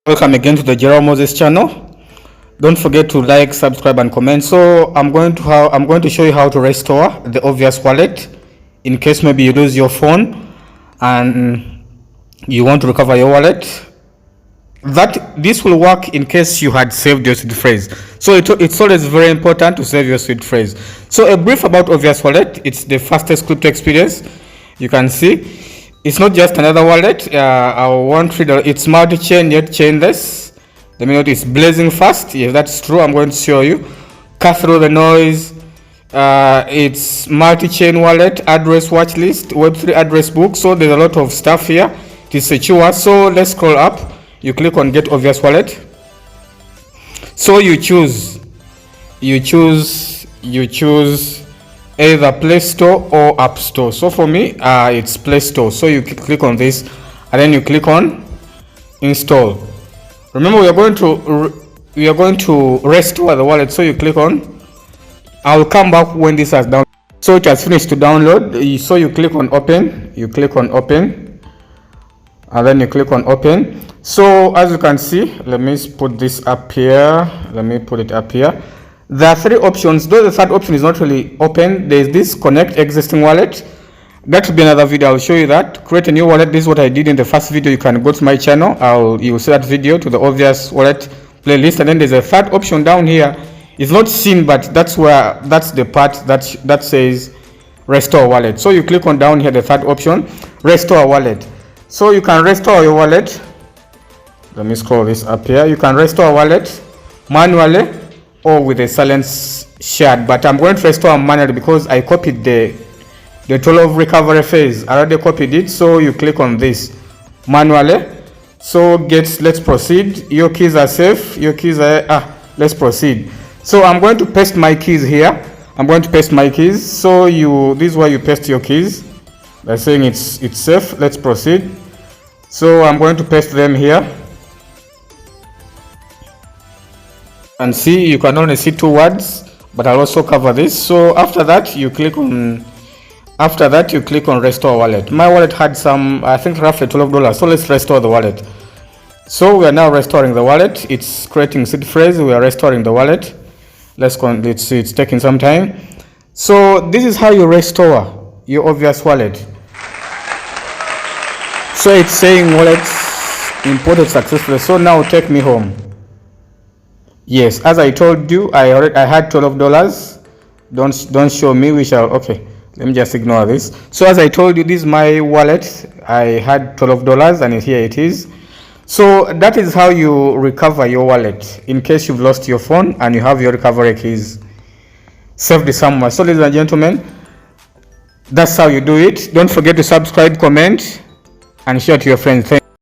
Welcome again to the Jarau Moses channel. Don't forget to like, subscribe and comment. So I'm going to show you how to restore the obvious wallet in case maybe you lose your phone and you want to recover your wallet. This will work in case you had saved your seed phrase. So it's always very important to save your seed phrase. So a brief about obvious wallet. It's the fastest crypto experience. You can see it's not just another wallet. It's multi-chain yet chainless. Let me know it's blazing fast. Yes, that's true. I'm going to show you. Cut through the noise. It's multi-chain wallet, address watch list, Web3 address book. So there's a lot of stuff here. It is secure. So let's scroll up. You click on Get Obvious Wallet. So you choose either Play Store or App Store. So for me, it's Play Store. So you click on this and then you click on Install. Remember, we are going to restore the wallet. So you click on. I will come back when this has downloaded. So it has finished to download. So you click on Open. You click on Open, and then you click on Open. So as you can see, let me put this up here. Let me put it up here. There are three options, though the third option is not really open. There is this connect existing wallet. That will be another video. I'll show you that. Create a new wallet. This is what I did in the first video. You can go to my channel. You'll see that video to the obvious wallet playlist. And then there's a third option down here. It's not seen, but that's the part that says restore wallet. So you click on down here, the third option, restore wallet. So you can restore your wallet. Let me scroll this up here. You can restore a wallet manually or with a silence shared, but I'm going to restore manually because I copied the 12 recovery phase. I already copied it. So you click on this manually. So let's proceed. Your keys are safe. Your keys are let's proceed. So I'm going to paste my keys here. I'm going to paste my keys. So this is where you paste your keys by saying it's safe. Let's proceed. So I'm going to paste them here. And see, you can only see two words, but I'll also cover this. So after that you click on restore wallet. My wallet had some, I think, roughly $12. So let's restore the wallet. So we are now restoring the wallet. It's creating seed phrase. We are restoring the wallet. Let's see, it's taking some time. So this is how you restore your obvious wallet. So it's saying wallets imported successfully. So now take me home. Yes, as I told you, I had $12. Don't show me. Okay, let me just ignore this. So as I told you, this is my wallet. I had $12 and here it is. So that is how you recover your wallet in case you've lost your phone and you have your recovery keys saved somewhere. So ladies and gentlemen, that's how you do it. Don't forget to subscribe, comment and share to your friends.